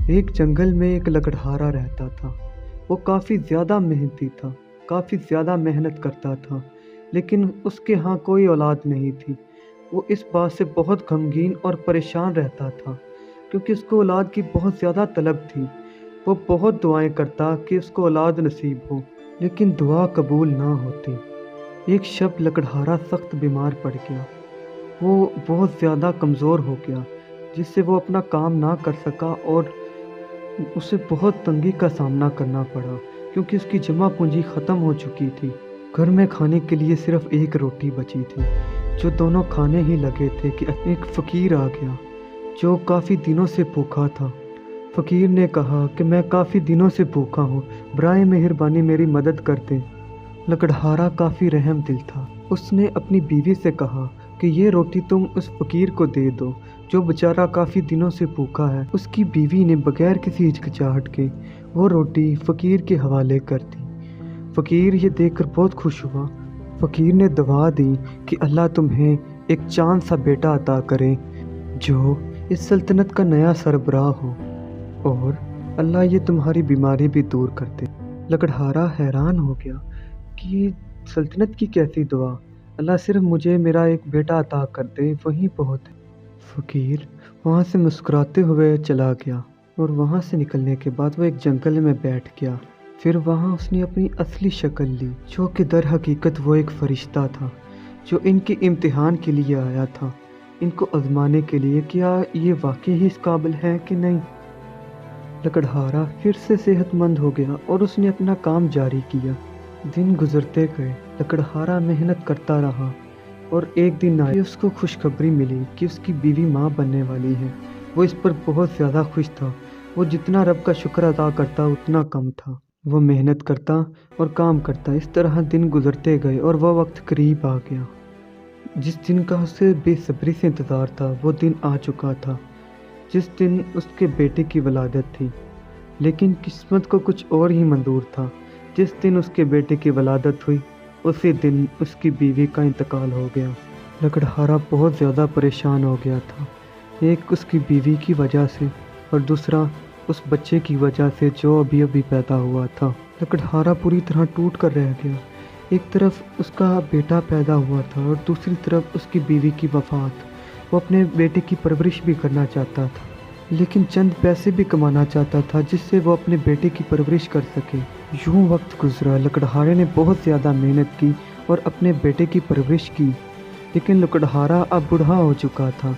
ایک جنگل میں ایک لکڑہارا رہتا تھا۔ وہ کافی زیادہ محنتی تھا، کافی زیادہ محنت کرتا تھا، لیکن اس کے ہاں کوئی اولاد نہیں تھی۔ وہ اس بات سے بہت غمگین اور پریشان رہتا تھا کیونکہ اس کو اولاد کی بہت زیادہ طلب تھی۔ وہ بہت دعائیں کرتا کہ اس کو اولاد نصیب ہو، لیکن دعا قبول نہ ہوتی۔ ایک شب لکڑہارا سخت بیمار پڑ گیا۔ وہ بہت زیادہ کمزور ہو گیا، جس سے وہ اپنا کام نہ کر سکا اور اسے بہت تنگی کا سامنا کرنا پڑا کیونکہ اس کی جمع پونجی ختم ہو چکی تھی۔ گھر میں کھانے کے لیے صرف ایک روٹی بچی تھی جو دونوں کھانے ہی لگے تھے کہ ایک فقیر آ گیا جو کافی دنوں سے بھوکا تھا۔ فقیر نے کہا کہ میں کافی دنوں سے بھوکا ہوں، برائے مہربانی میری مدد کر دیں۔ لکڑہارا کافی رحم دل تھا۔ اس نے اپنی بیوی سے کہا کہ یہ روٹی تم اس فقیر کو دے دو جو بیچارہ کافی دنوں سے بھوکا ہے۔ اس کی بیوی نے بغیر کسی ہچکچاہٹ کے وہ روٹی فقیر کے حوالے کر دی۔ فقیر یہ دیکھ کر بہت خوش ہوا۔ فقیر نے دعا دی کہ اللہ تمہیں ایک چاند سا بیٹا عطا کرے جو اس سلطنت کا نیا سربراہ ہو، اور اللہ یہ تمہاری بیماری بھی دور کر دے۔ لکڑہارا حیران ہو گیا کہ یہ سلطنت کی کیسی دعا، اللہ صرف مجھے میرا ایک بیٹا عطا کر دے وہی بہت ہے۔ فقیر وہاں سے مسکراتے ہوئے چلا گیا اور وہاں سے نکلنے کے بعد وہ ایک جنگل میں بیٹھ گیا۔ پھر وہاں اس نے اپنی اصلی شکل لی جو کہ در حقیقت وہ ایک فرشتہ تھا جو ان کے امتحان کے لیے آیا تھا، ان کو آزمانے کے لیے کیا یہ واقعی ہی اس قابل ہے کہ نہیں۔ لکڑہارا پھر سے صحت مند ہو گیا اور اس نے اپنا کام جاری کیا۔ دن گزرتے گئے، لکڑہارا محنت کرتا رہا اور ایک دن آیا اس کو خوشخبری ملی کہ اس کی بیوی ماں بننے والی ہے۔ وہ اس پر بہت زیادہ خوش تھا۔ وہ جتنا رب کا شکر ادا کرتا اتنا کم تھا۔ وہ محنت کرتا اور کام کرتا، اس طرح دن گزرتے گئے اور وہ وقت قریب آ گیا جس دن کا اسے بے صبری سے انتظار تھا۔ وہ دن آ چکا تھا جس دن اس کے بیٹے کی ولادت تھی، لیکن قسمت کو کچھ اور ہی منظور تھا۔ جس دن اس کے بیٹے کی ولادت ہوئی اسی دن اس کی بیوی کا انتقال ہو گیا۔ لکڑہارا بہت زیادہ پریشان ہو گیا تھا، ایک اس کی بیوی کی وجہ سے اور دوسرا اس بچے کی وجہ سے جو ابھی ابھی پیدا ہوا تھا۔ لکڑہارا پوری طرح ٹوٹ کر رہ گیا۔ ایک طرف اس کا بیٹا پیدا ہوا تھا اور دوسری طرف اس کی بیوی کی وفات۔ وہ اپنے بیٹے کی پرورش بھی کرنا چاہتا تھا، لیکن چند پیسے بھی کمانا چاہتا تھا جس سے وہ اپنے بیٹے کی پرورش کر سکے۔ یوں وقت گزرا، لکڑہارے نے بہت زیادہ محنت کی اور اپنے بیٹے کی پرورش کی، لیکن لکڑہارا اب بوڑھا ہو چکا تھا۔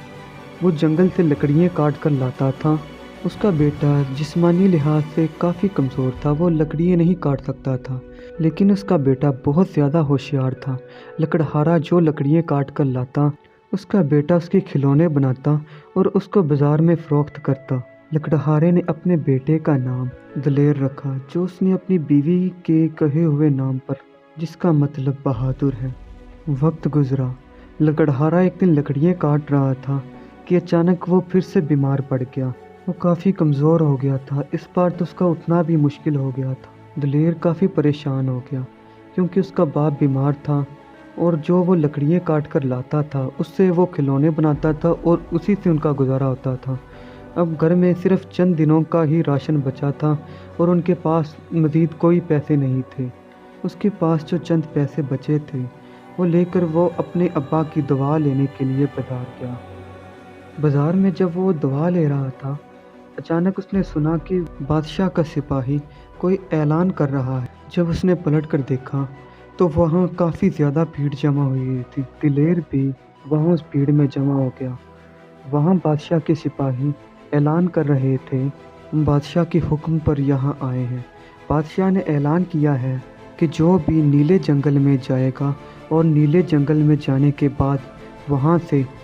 وہ جنگل سے لکڑیاں کاٹ کر لاتا تھا۔ اس کا بیٹا جسمانی لحاظ سے کافی کمزور تھا، وہ لکڑیاں نہیں کاٹ سکتا تھا، لیکن اس کا بیٹا بہت زیادہ ہوشیار تھا۔ لکڑہارا جو لکڑیاں کاٹ کر لاتا اس کا بیٹا اس کے کھلونے بناتا اور اس کو بازار میں فروخت کرتا۔ لکڑہارے نے اپنے بیٹے کا نام دلیر رکھا جو اس نے اپنی بیوی کے کہے ہوئے نام پر، جس کا مطلب بہادر ہے۔ وقت گزرا، لکڑہارا ایک دن لکڑیاں کاٹ رہا تھا کہ اچانک وہ پھر سے بیمار پڑ گیا۔ وہ کافی کمزور ہو گیا تھا، اس بار تو اس کا اٹھنا بھی مشکل ہو گیا تھا۔ دلیر کافی پریشان ہو گیا کیونکہ اس کا باپ بیمار تھا اور جو وہ لکڑیاں کاٹ کر لاتا تھا اس سے وہ کھلونے بناتا تھا اور اسی سے ان کا گزارا ہوتا تھا۔ اب گھر میں صرف چند دنوں کا ہی راشن بچا تھا اور ان کے پاس مزید کوئی پیسے نہیں تھے۔ اس کے پاس جو چند پیسے بچے تھے وہ لے کر وہ اپنے ابا کی دوا لینے کے لیے بازار گیا۔ بازار میں جب وہ دوا لے رہا تھا اچانک اس نے سنا کہ بادشاہ کا سپاہی کوئی اعلان کر رہا ہے۔ جب اس نے پلٹ کر دیکھا تو وہاں کافی زیادہ بھیڑ جمع ہوئی تھی۔ دلیر بھی وہاں اس بھیڑ میں جمع ہو گیا۔ وہاں بادشاہ کے سپاہی اعلان کر رہے تھے، ہم بادشاہ کے حکم پر یہاں آئے ہیں۔ بادشاہ نے اعلان کیا ہے کہ جو بھی نیلے جنگل میں جائے گا اور نیلے جنگل میں جانے کے بعد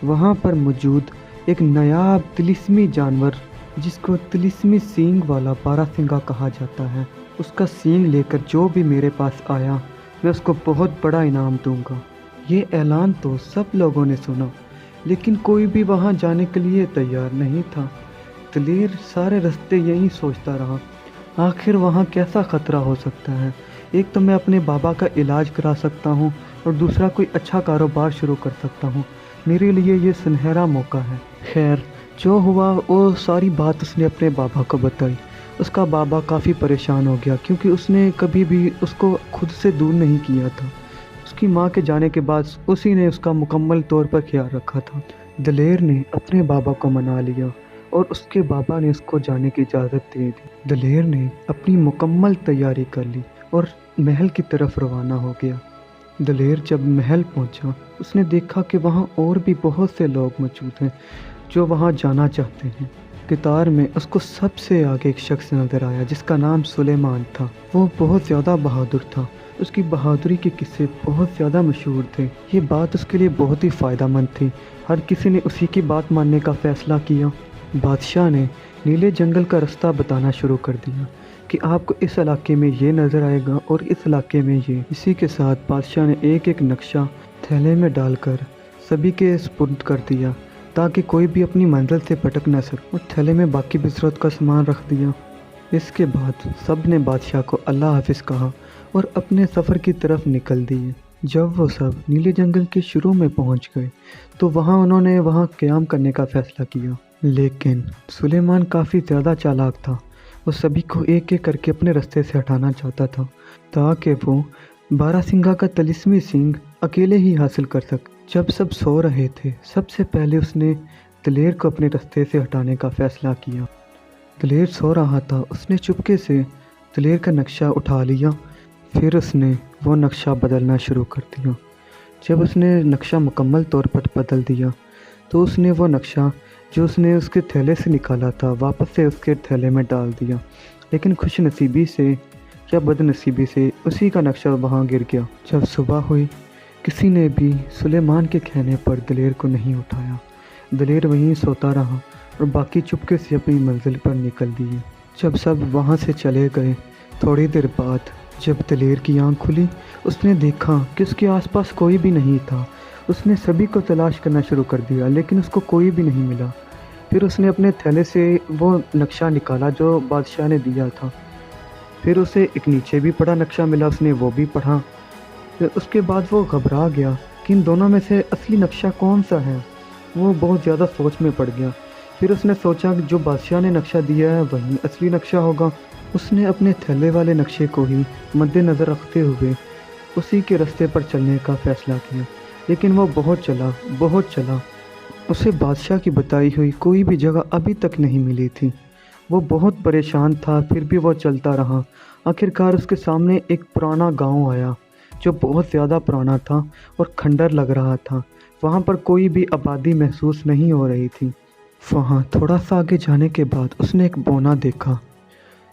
وہاں پر موجود ایک نایاب طلسمی جانور جس کو طلسمی سینگ والا بارہ سنگھا کہا جاتا ہے، اس کا سینگ لے کر جو بھی میرے پاس آیا میں اس کو بہت بڑا انعام دوں گا۔ یہ اعلان تو سب لوگوں نے سنا لیکن کوئی بھی وہاں جانے کے لیے تیار نہیں تھا۔ دلیر سارے راستے یہی سوچتا رہا، آخر وہاں کیسا خطرہ ہو سکتا ہے؟ ایک تو میں اپنے بابا کا علاج کرا سکتا ہوں اور دوسرا کوئی اچھا کاروبار شروع کر سکتا ہوں، میرے لیے یہ سنہرا موقع ہے۔ خیر جو ہوا وہ ساری بات اس نے اپنے بابا کو بتائی۔ اس کا بابا کافی پریشان ہو گیا کیونکہ اس نے کبھی بھی اس کو خود سے دور نہیں کیا تھا۔ اس کی ماں کے جانے کے بعد اسی نے اس کا مکمل طور پر خیال رکھا تھا۔ دلیر نے اپنے بابا کو منا لیا اور اس کے بابا نے اس کو جانے کی اجازت دے دی۔ دلیر نے اپنی مکمل تیاری کر لی اور محل کی طرف روانہ ہو گیا۔ دلیر جب محل پہنچا اس نے دیکھا کہ وہاں اور بھی بہت سے لوگ موجود ہیں جو وہاں جانا چاہتے ہیں۔ قطار میں اس کو سب سے آگے ایک شخص نظر آیا جس کا نام سلیمان تھا۔ وہ بہت زیادہ بہادر تھا، اس کی بہادری کے قصے بہت زیادہ مشہور تھے۔ یہ بات اس کے لیے بہت ہی فائدہ مند تھی، ہر کسی نے اسی کی بات ماننے کا فیصلہ کیا۔ بادشاہ نے نیلے جنگل کا رستہ بتانا شروع کر دیا کہ آپ کو اس علاقے میں یہ نظر آئے گا اور اس علاقے میں یہ۔ اسی کے ساتھ بادشاہ نے ایک ایک نقشہ تھیلے میں ڈال کر سبھی کے سپرد کر دیا تاکہ کوئی بھی اپنی منزل سے بھٹک نہ سکے، اور تھیلے میں باقی بھی ضرورت کا سامان رکھ دیا۔ اس کے بعد سب نے بادشاہ کو اللہ حافظ کہا اور اپنے سفر کی طرف نکل دیے۔ جب وہ سب نیلے جنگل کے شروع میں پہنچ گئے تو انہوں نے وہاں قیام کرنے کا فیصلہ کیا، لیکن سلیمان کافی زیادہ چالاک تھا۔ وہ سبھی کو ایک ایک کر کے اپنے رستے سے ہٹانا چاہتا تھا تاکہ وہ بارہ سنگھا کا طلسمی سنگھ اکیلے ہی حاصل کر سکے۔ جب سب سو رہے تھے سب سے پہلے اس نے دلیر کو اپنے رستے سے ہٹانے کا فیصلہ کیا۔ دلیر سو رہا تھا، اس نے چپکے سے دلیر کا نقشہ اٹھا لیا، پھر اس نے وہ نقشہ بدلنا شروع کر دیا۔ جب اس نے نقشہ مکمل طور پر بدل دیا تو اس نے وہ نقشہ جو اس نے اس کے تھیلے سے نکالا تھا واپس سے اس کے تھیلے میں ڈال دیا، لیکن خوش نصیبی سے یا بد نصیبی سے اسی کا نقشہ وہاں گر گیا۔ جب صبح ہوئی کسی نے بھی سلیمان کے کہنے پر دلیر کو نہیں اٹھایا۔ دلیر وہیں سوتا رہا اور باقی چپکے سے اپنی منزل پر نکل دیے۔ جب سب وہاں سے چلے گئے تھوڑی دیر بعد جب دلیر کی آنکھ کھلی اس نے دیکھا کہ اس کے آس پاس کوئی بھی نہیں تھا۔ اس نے سبھی کو تلاش کرنا شروع کر دیا لیکن اس کو کوئی بھی نہیں ملا۔ پھر اس نے اپنے تھیلے سے وہ نقشہ نکالا جو بادشاہ نے دیا تھا، پھر اسے ایک نیچے بھی پڑا نقشہ ملا، اس نے وہ بھی پڑھا۔ پھر اس کے بعد وہ گھبرا گیا کہ ان دونوں میں سے اصلی نقشہ کون سا ہے۔ وہ بہت زیادہ سوچ میں پڑ گیا۔ پھر اس نے سوچا کہ جو بادشاہ نے نقشہ دیا ہے وہی اصلی نقشہ ہوگا۔ اس نے اپنے تھیلے والے نقشے کو ہی مد نظر رکھتے ہوئے اسی کے رستے پر چلنے کا فیصلہ کیا، لیکن وہ بہت چلا۔ اسے بادشاہ کی بتائی ہوئی کوئی بھی جگہ ابھی تک نہیں ملی تھی۔ وہ بہت پریشان تھا، پھر بھی وہ چلتا رہا۔ آخرکار اس کے سامنے ایک پرانا گاؤں آیا جو بہت زیادہ پرانا تھا اور کھنڈر لگ رہا تھا۔ وہاں پر کوئی بھی آبادی محسوس نہیں ہو رہی تھی۔ وہاں تھوڑا سا آگے جانے کے بعد اس نے ایک بونا دیکھا۔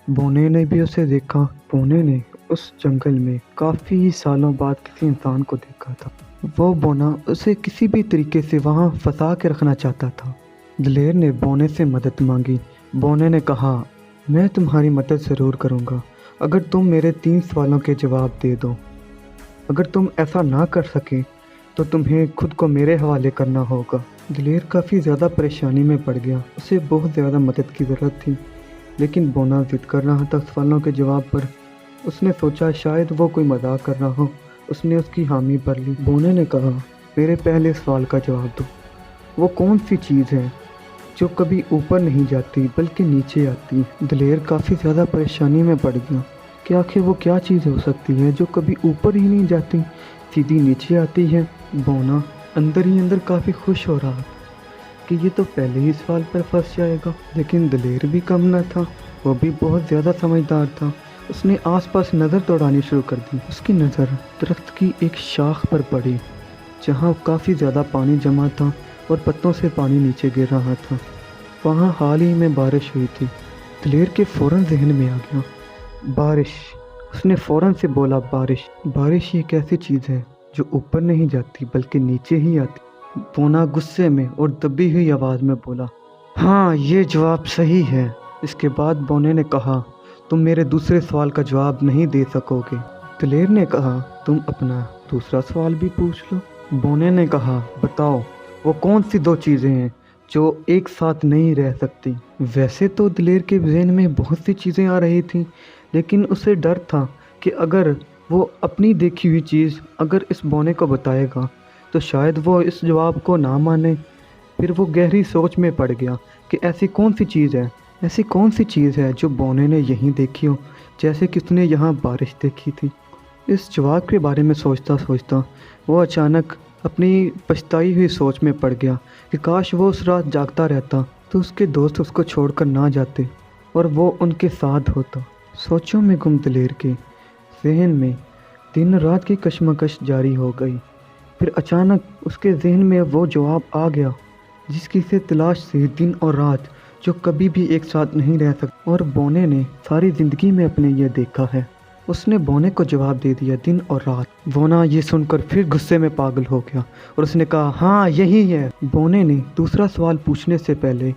بونے نے بھی اسے دیکھا۔ بونے نے اس جنگل میں کافی سالوں بعد کسی انسان کو دیکھا تھا۔ وہ بونا اسے کسی بھی طریقے سے وہاں پھنسا کے رکھنا چاہتا تھا۔ دلیر نے بونے سے مدد مانگی۔ بونے نے کہا میں تمہاری مدد ضرور کروں گا اگر تم میرے 3 سوالوں کے جواب دے دو۔ اگر تم ایسا نہ کر سکے تو تمہیں خود کو میرے حوالے کرنا ہوگا۔ دلیر کافی زیادہ پریشانی میں پڑ گیا، اسے بہت زیادہ مدد کی ضرورت تھی، لیکن بونا ضد کر رہا تھا سوالوں کے جواب پر۔ اس نے سوچا شاید وہ کوئی مذاق کر رہا ہو، اس نے اس کی حامی بھر لی۔ بونے نے کہا میرے پہلے سوال کا جواب دو، وہ کون سی چیز ہے جو کبھی اوپر نہیں جاتی بلکہ نیچے آتی؟ دلیر کافی زیادہ پریشانی میں پڑ گیا کہ آخر وہ کیا چیز ہو سکتی ہے جو کبھی اوپر ہی نہیں جاتی، سیدھی نیچے آتی ہے۔ بونا اندر ہی اندر کافی خوش ہو رہا کہ یہ تو پہلے ہی سوال پر پھنس جائے گا، لیکن دلیر بھی کم نہ تھا، وہ بھی بہت زیادہ سمجھدار تھا۔ اس نے آس پاس نظر دوڑانی شروع کر دی۔ اس کی نظر درخت کی ایک شاخ پر پڑی جہاں کافی زیادہ پانی جمع تھا اور پتوں سے پانی نیچے گر رہا تھا۔ وہاں حال ہی میں بارش ہوئی تھی۔ دلیر کے فوراً ذہن میں آ گیا بارش۔ اس نے فوراً سے بولا بارش ایک ایسی چیز ہے جو اوپر نہیں جاتی بلکہ نیچے ہی آتی۔ بونا غصے میں اور دبی ہوئی آواز میں بولا ہاں یہ جواب صحیح ہے۔ اس کے بعد بونے نے کہا تم میرے دوسرے سوال کا جواب نہیں دے سکو گے۔ دلیر نے کہا تم اپنا دوسرا سوال بھی پوچھ لو۔ بونے نے کہا بتاؤ وہ کون سی 2 چیزیں ہیں جو ایک ساتھ نہیں رہ سکتی؟ ویسے تو دلیر کے ذہن میں بہت سی چیزیں آ رہی تھیں، لیکن اسے ڈر تھا کہ اگر وہ اپنی دیکھی ہوئی چیز اگر اس بونے کو بتائے گا تو شاید وہ اس جواب کو نہ مانے، پھر وہ گہری سوچ میں پڑ گیا کہ ایسی کون سی چیز ہے جو بونے نے یہیں دیکھی ہو، جیسے کہ اس نے یہاں بارش دیکھی تھی۔ اس جواب کے بارے میں سوچتا سوچتا وہ اچانک اپنی پچھتائی ہوئی سوچ میں پڑ گیا کہ کاش وہ اس رات جاگتا رہتا تو اس کے دوست اس کو چھوڑ کر نہ جاتے اور وہ ان کے ساتھ ہوتا۔ سوچوں میں گم دلیر کے ذہن میں دن رات کی کشمکش جاری ہو گئی۔ پھر اچانک اس کے ذہن میں وہ جواب آ گیا جس کی سے تلاش سے دن اور رات جو کبھی بھی ایک ساتھ نہیں رہ سکتے، اور بونے نے ساری زندگی میں اپنے یہ دیکھا ہے۔ اس نے بونے کو جواب دے دیا، دن اور رات۔ بونا یہ سن کر پھر غصے میں پاگل ہو گیا اور اس نے کہا، ہاں یہی ہے۔ بونے نے دوسرا سوال پوچھنے سے پہلے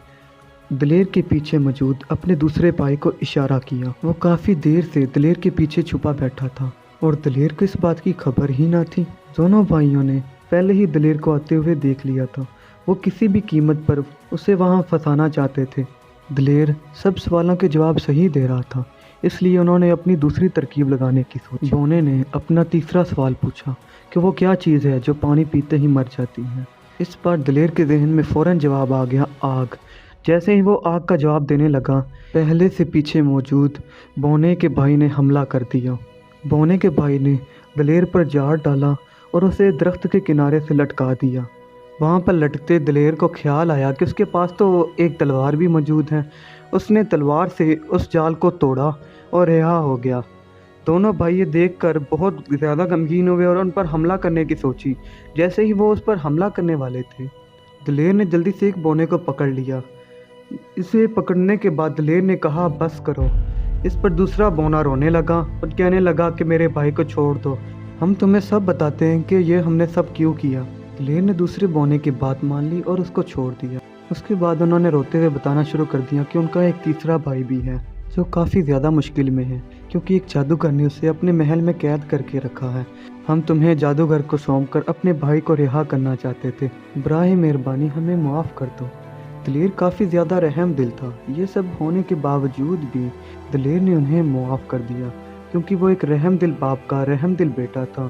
دلیر کے پیچھے موجود اپنے دوسرے بھائی کو اشارہ کیا۔ وہ کافی دیر سے دلیر کے پیچھے چھپا بیٹھا تھا اور دلیر کو اس بات کی خبر ہی نہ تھی۔ دونوں بھائیوں نے پہلے ہی دلیر کو آتے ہوئے دیکھ لیا تھا۔ وہ کسی بھی قیمت پر اسے وہاں پھنسانا چاہتے تھے۔ دلیر سب سوالوں کے جواب صحیح دے رہا تھا، اس لیے انہوں نے اپنی دوسری ترکیب لگانے کی سوچی۔ بونے نے اپنا تیسرا سوال پوچھا کہ وہ کیا چیز ہے جو پانی پیتے ہی مر جاتی ہے۔ اس بار دلیر کے ذہن میں فوراً جواب آ گیا، آگ۔ جیسے ہی وہ آگ کا جواب دینے لگا، پہلے سے پیچھے موجود بونے کے بھائی نے حملہ کر دیا۔ بونے کے بھائی نے دلیر پر جھاڑ ڈالا اور اسے درخت کے کنارے سے لٹکا دیا۔ وہاں پر لٹکتے دلیر کو خیال آیا کہ اس کے پاس تو ایک تلوار بھی موجود ہے۔ اس نے تلوار سے اس جال کو توڑا اور رہا ہو گیا۔ دونوں بھائی یہ دیکھ کر بہت زیادہ غمگین ہوئے اور ان پر حملہ کرنے کی سوچی۔ جیسے ہی وہ اس پر حملہ کرنے والے تھے، دلیر نے جلدی سے ایک بونے کو پکڑ لیا۔ اسے پکڑنے کے بعد دلیر نے کہا، بس کرو۔ اس پر دوسرا بونا رونے لگا اور کہنے لگا کہ میرے بھائی کو چھوڑ دو، ہم تمہیں سب بتاتے ہیں کہ یہ ہم نے سب کیوں کیا۔ دلیر نے دوسرے بونے کی بات مان لی اور اس کو چھوڑ دیا۔ اس کے بعد انہوں نے روتے ہوئے بتانا شروع کر دیا کہ ان کا ایک تیسرا بھائی بھی ہے جو کافی زیادہ مشکل میں ہے، کیونکہ ایک جادوگر نے اسے اپنے محل میں قید کر کے رکھا ہے۔ ہم تمہیں جادوگر کو سونپ کر اپنے بھائی کو رہا کرنا چاہتے تھے، براہ مہربانی ہمیں معاف کر دو۔ دلیر کافی زیادہ رحم دل تھا۔ یہ سب ہونے کے باوجود بھی دلیر نے انہیں معاف کر دیا، کیونکہ وہ ایک رحم دل باپ کا رحم دل بیٹا تھا۔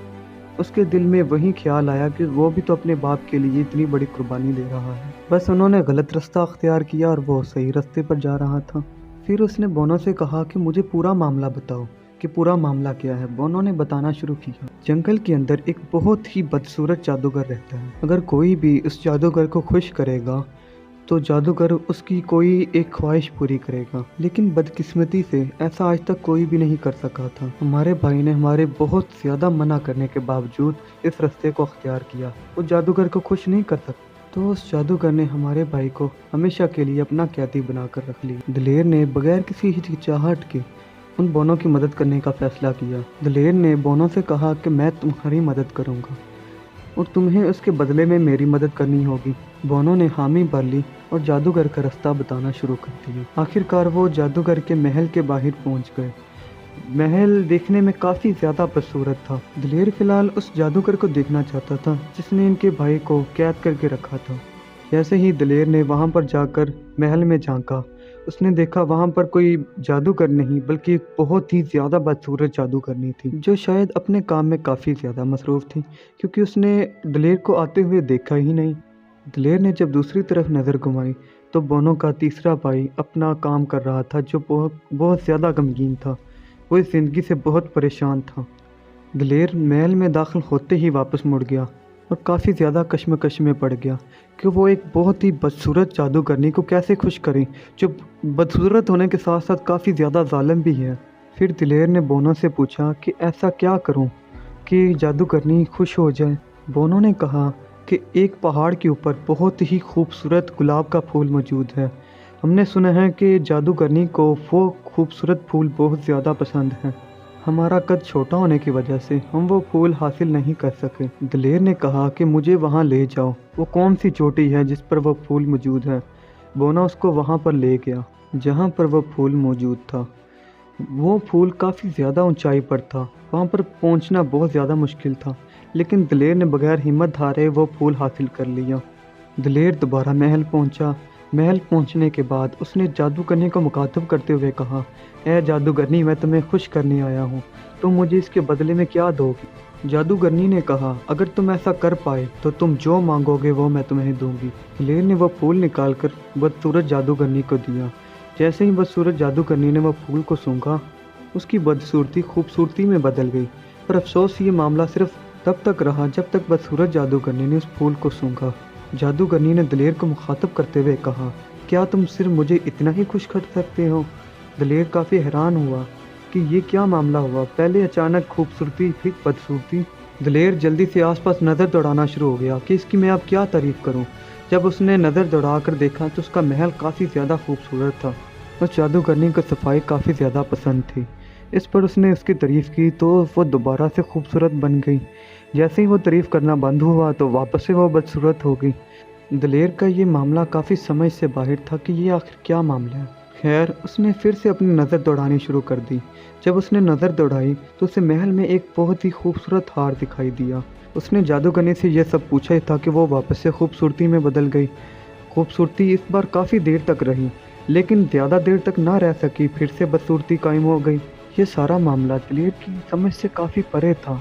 اس کے دل میں وہی خیال آیا کہ وہ بھی تو اپنے باپ کے لیے اتنی بڑی قربانی دے رہا ہے، بس انہوں نے غلط رستہ اختیار کیا اور وہ صحیح رستے پر جا رہا تھا۔ پھر اس نے بونو سے کہا کہ مجھے پورا معاملہ بتاؤ کہ پورا معاملہ کیا ہے۔ بونو نے بتانا شروع کیا۔ جنگل کے اندر ایک بہت ہی بدصورت جادوگر رہتا ہے۔ اگر کوئی بھی اس جادوگر کو خوش کرے گا تو جادوگر اس کی کوئی ایک خواہش پوری کرے گا، لیکن بدقسمتی سے ایسا آج تک کوئی بھی نہیں کر سکا تھا۔ ہمارے بھائی نے ہمارے بہت زیادہ منع کرنے کے باوجود اس رستے کو اختیار کیا۔ وہ جادوگر کو خوش نہیں کر سکتا، تو اس جادوگر نے ہمارے بھائی کو ہمیشہ کے لیے اپنا قیدی بنا کر رکھ لیا۔ دلیر نے بغیر کسی ہچکچاہٹ کے ان بونوں کی مدد کرنے کا فیصلہ کیا۔ دلیر نے بونوں سے کہا کہ میں تمہاری مدد کروں گا اور تمہیں اس کے بدلے میں میری مدد کرنی ہوگی۔ بونوں نے حامی بھر لی اور جادوگر کا رستہ بتانا شروع کر دیا۔ آخر کار وہ جادوگر کے محل کے باہر پہنچ گئے۔ محل دیکھنے میں کافی زیادہ بدصورت تھا۔ دلیر فی الحال اس جادوگر کو دیکھنا چاہتا تھا جس نے ان کے بھائی کو قید کر کے رکھا تھا۔ جیسے ہی دلیر نے وہاں پر جا کر محل میں جھانکا، اس نے دیکھا وہاں پر کوئی جادوگر نہیں بلکہ ایک بہت ہی زیادہ بدصورت جادوگرنی تھی، جو شاید اپنے کام میں کافی زیادہ مصروف تھی، کیونکہ اس نے دلیر کو آتے ہوئے دیکھا ہی نہیں۔ دلیر نے جب دوسری طرف نظر گھمائی تو بونو کا تیسرا بھائی اپنا کام کر رہا تھا، جو بہت زیادہ غمگین تھا۔ وہ اس زندگی سے بہت پریشان تھا۔ دلیر محل میں داخل ہوتے ہی واپس مڑ گیا اور کافی زیادہ کشمکش میں پڑ گیا کہ وہ ایک بہت ہی بدصورت جادوگرنی کو کیسے خوش کریں، جو بدصورت ہونے کے ساتھ ساتھ کافی زیادہ ظالم بھی ہے۔ پھر دلیر نے بونو سے پوچھا کہ ایسا کیا کروں کہ جادوگرنی خوش ہو جائے۔ بونو نے کہا کہ ایک پہاڑ کے اوپر بہت ہی خوبصورت گلاب کا پھول موجود ہے۔ ہم نے سنا ہے کہ جادوگرنی کو وہ خوبصورت پھول بہت زیادہ پسند ہیں۔ ہمارا قد چھوٹا ہونے کی وجہ سے ہم وہ پھول حاصل نہیں کر سکے۔ دلیر نے کہا کہ مجھے وہاں لے جاؤ، وہ کون سی چوٹی ہے جس پر وہ پھول موجود ہے۔ بونا اس کو وہاں پر لے گیا جہاں پر وہ پھول موجود تھا۔ وہ پھول کافی زیادہ اونچائی پر تھا، وہاں پر پہنچنا بہت زیادہ مشکل تھا، لیکن دلیر نے بغیر ہمت ہارے وہ پھول حاصل کر لیا۔ دلیر دوبارہ محل پہنچا محل پہنچنے کے بعد اس نے جادوگرنی کو مخاطب کرتے ہوئے کہا، اے جادوگرنی، میں تمہیں خوش کرنے آیا ہوں، تم مجھے اس کے بدلے میں کیا دو گی؟ جادوگرنی نے کہا، اگر تم ایسا کر پائے تو تم جو مانگو گے وہ میں تمہیں دوں گی۔ دلیر نے وہ پھول نکال کر بدصورت جادوگرنی کو دیا۔ جیسے ہی بدصورت جادوگرنی نے وہ پھول کو سونگھا، اس کی بدصورتی خوبصورتی میں بدل گئی۔ پر افسوس، یہ معاملہ صرف تب تک رہا جب تک بدصورت جادوگرنی نے اس پھول کو سونگھا۔ جادوگرنی نے دلیر کو مخاطب کرتے ہوئے کہا، کیا تم صرف مجھے اتنا ہی خوش کر سکتے ہو؟ دلیر کافی حیران ہوا کہ یہ کیا معاملہ ہوا، پہلے اچانک خوبصورتی پھر بدصورتی۔ دلیر جلدی سے آس پاس نظر دوڑانا شروع ہو گیا کہ اس کی میں اب کیا تعریف کروں۔ جب اس نے نظر دوڑا کر دیکھا تو اس کا محل کافی زیادہ خوبصورت تھا۔ اس جادوگرنی کو صفائی کافی زیادہ پسند تھی۔ اس پر اس نے اس کی تعریف کی تو وہ دوبارہ سے خوبصورت بن گئی۔ جیسے ہی وہ تعریف کرنا بند ہوا تو واپس سے وہ بدصورت ہو گئی۔ دلیر کا یہ معاملہ کافی سمجھ سے باہر تھا کہ یہ آخر کیا معاملہ ہے۔ خیر، اس نے پھر سے اپنی نظر دوڑانی شروع کر دی۔ جب اس نے نظر دوڑائی تو اسے محل میں ایک بہت ہی خوبصورت ہار دکھائی دیا۔ اس نے جادوگرنی سے یہ سب پوچھا ہی تھا کہ وہ واپس سے خوبصورتی میں بدل گئی۔ خوبصورتی اس بار کافی دیر تک رہی، لیکن زیادہ دیر تک نہ رہ سکی، پھر سے بدصورتی قائم ہو گئی۔ یہ سارا معاملہ دلیر کی سمجھ سے کافی پرے تھا۔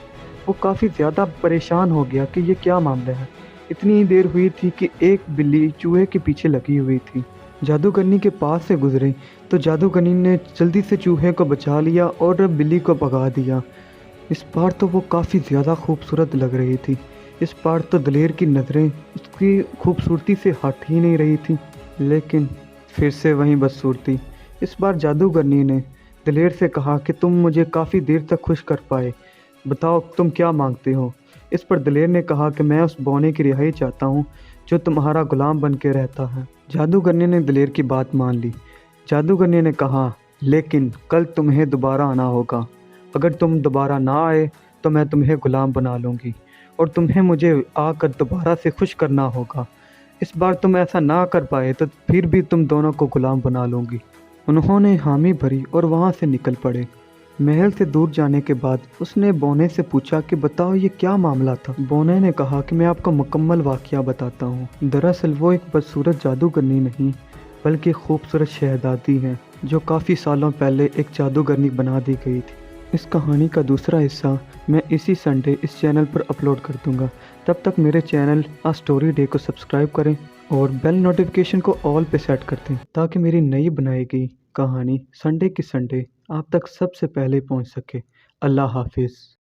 وہ کافی زیادہ پریشان ہو گیا کہ یہ کیا معاملہ ہے۔ اتنی ہی دیر ہوئی تھی کہ ایک بلی چوہے کے پیچھے لگی ہوئی تھی۔ جادوگرنی کے پاس سے گزری تو جادوگرنی نے جلدی سے چوہے کو بچا لیا اور بلی کو بھگا دیا۔ اس بار تو وہ کافی زیادہ خوبصورت لگ رہی تھی۔ اس بار تو دلیر کی نظریں اس کی خوبصورتی سے ہٹ ہی نہیں رہی تھی، لیکن پھر سے وہیں بدصورتی۔ اس بار جادوگرنی نے دلیر سے کہا کہ تم مجھے کافی دیر تک خوش کر پائے، بتاؤ تم کیا مانگتے ہو؟ اس پر دلیر نے کہا کہ میں اس بونے کی رہائی چاہتا ہوں جو تمہارا غلام بن کے رہتا ہے۔ جادوگرنی نے دلیر کی بات مان لی۔ جادوگرنی نے کہا، لیکن کل تمہیں دوبارہ آنا ہوگا۔ اگر تم دوبارہ نہ آئے تو میں تمہیں غلام بنا لوں گی اور تمہیں مجھے آ کر دوبارہ سے خوش کرنا ہوگا۔ اس بار تم ایسا نہ کر پائے تو پھر بھی تم دونوں کو غلام بنا لوں گی۔ انہوں نے حامی بھری اور وہاں سے نکل پڑے۔ محل سے دور جانے کے بعد اس نے بونے سے پوچھا کہ بتاؤ یہ کیا معاملہ تھا؟ بونے نے کہا کہ میں آپ کو مکمل واقعہ بتاتا ہوں۔ دراصل وہ ایک بدصورت جادوگرنی نہیں بلکہ خوبصورت شہزادی ہے جو کافی سالوں پہلے ایک جادوگرنی بنا دی گئی تھی۔ اس کہانی کا دوسرا حصہ میں اسی سنڈے اس چینل پر اپلوڈ کر دوں گا۔ تب تک میرے چینل آ اسٹوری ڈے کو سبسکرائب کریں اور بیل نوٹیفیکیشن کو آل پہ سیٹ کر دیں تاکہ میری نئی بنائی گئی کہانی سنڈے کی سنڈے آپ تک سب سے پہلے پہنچ سکے۔ اللہ حافظ۔